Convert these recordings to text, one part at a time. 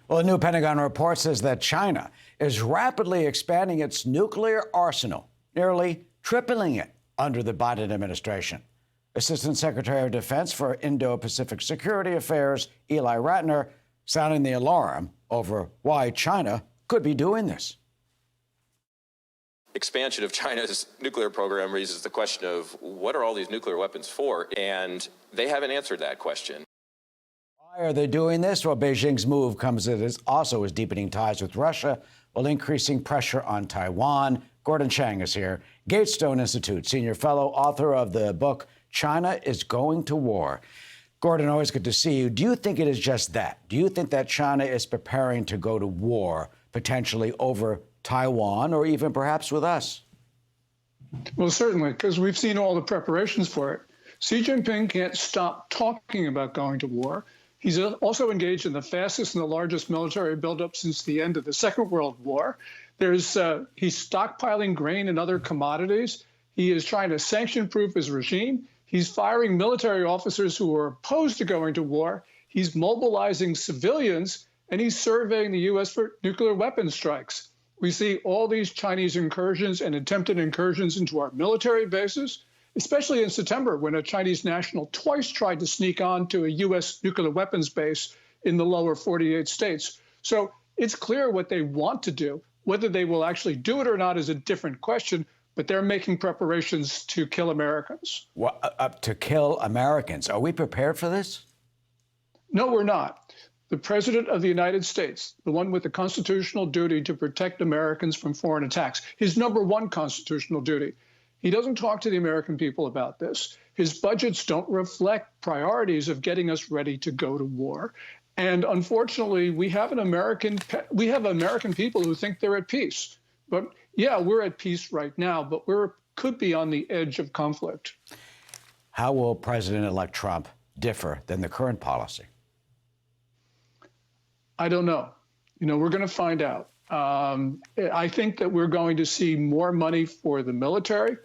Well, a new Pentagon report says that China is rapidly expanding its nuclear arsenal, nearly tripling it under the Biden administration. Assistant Secretary of Defense for Indo-Pacific Security Affairs, Eli Ratner, sounding the alarm over why China could be doing this. Expansion of China's nuclear program raises the question of what are all these nuclear weapons for? And they haven't answered that question. Why are they doing this? Well, Beijing's move comes as also as deepening ties with Russia while increasing pressure on Taiwan. Gordon Chang is here, Gatestone Institute, senior fellow, author of the book, China is Going to War. Gordon, always good to see you. Do you think it is just that? Do you think that China is preparing to go to war, potentially over Taiwan or even perhaps with us? Well, certainly, because we've seen all the preparations for it. Xi Jinping can't stop talking about going to war. He's also engaged in the fastest and the largest military buildup since the end of the Second World War. He's stockpiling grain and other commodities. He is trying to sanction-proof his regime. He's firing military officers who are opposed to going to war. He's mobilizing civilians, and he's surveying the U.S. for nuclear weapons strikes. We see all these Chinese incursions and attempted incursions into our military bases, especially in September when a Chinese national twice tried to sneak on to a U.S. nuclear weapons base in the lower 48 states. So it's clear what they want to do. Whether they will actually do it or not is a different question, but they're making preparations to kill Americans. Well, to kill Americans. Are we prepared for this? No, we're not. The President of the United States, the one with the constitutional duty to protect Americans from foreign attacks, his number one constitutional duty. He doesn't talk to the American people about this. His budgets don't reflect priorities of getting us ready to go to war. And unfortunately, we have American people who think they're at peace. But yeah, we're at peace right now, but could be on the edge of conflict. How will President-elect Trump differ than the current policy? I don't know. We're going to find out. I think that we're going to see more money for the military.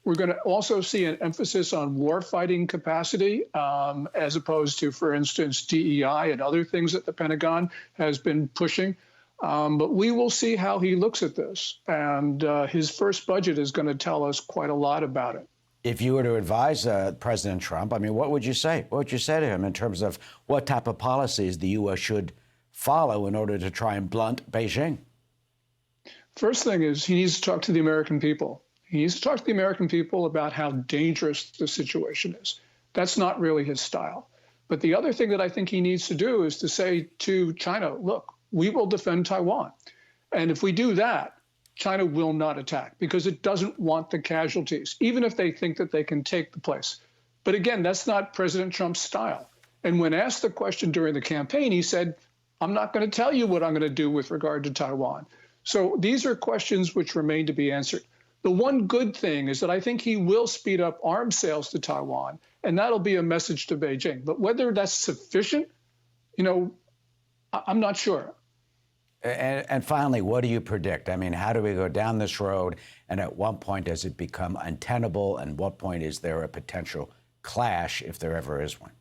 We're going to also see an emphasis on war-fighting capacity, as opposed to, for instance, DEI and other things that the Pentagon has been pushing. But we will see how he looks at this. And his first budget is going to tell us quite a lot about it. If you were to advise President Trump, what would you say? What would you say to him in terms of what type of policies the U.S. should follow in order to try and blunt Beijing? First thing is he needs to talk to the American people. He needs to talk to the American people about how dangerous the situation is. That's not really his style. But the other thing that I think he needs to do is to say to China, look, we will defend Taiwan. And if we do that, China will not attack because it doesn't want the casualties, even if they think that they can take the place. But again, that's not President Trump's style. And when asked the question during the campaign, he said, I'm not going to tell you what I'm going to do with regard to Taiwan. So these are questions which remain to be answered. The one good thing is that I think he will speed up arms sales to Taiwan, and that'll be a message to Beijing. But whether that's sufficient, I'm not sure. And finally, what do you predict? How do we go down this road? And at what point does it become untenable? And what point is there a potential clash, if there ever is one?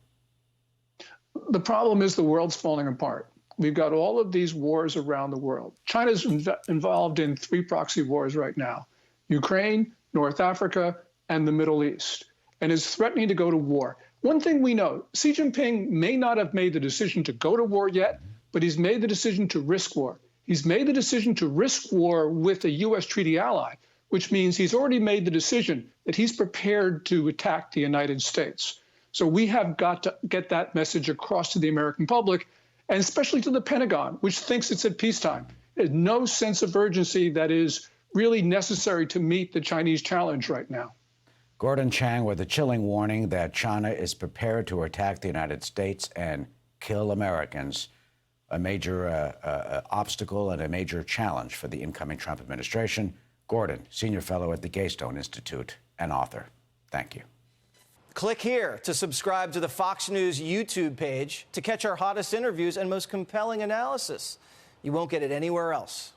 The problem is the world's falling apart. We've got all of these wars around the world. China's involved in 3 proxy wars right now: Ukraine, North Africa, and the Middle East, and is threatening to go to war. One thing we know, Xi Jinping may not have made the decision to go to war yet, but he's made the decision to risk war. He's made the decision to risk war with a U.S. treaty ally, which means he's already made the decision that he's prepared to attack the United States. So we have got to get that message across to the American public, and especially to the Pentagon, which thinks it's at peacetime. There's no sense of urgency that is really necessary to meet the Chinese challenge right now. Gordon Chang with a chilling warning that China is prepared to attack the United States and kill Americans, a major obstacle and a major challenge for the incoming Trump administration. Gordon, senior fellow at the Gatestone Institute and author. Thank you. Click here to subscribe to the Fox News YouTube page to catch our hottest interviews and most compelling analysis. You won't get it anywhere else.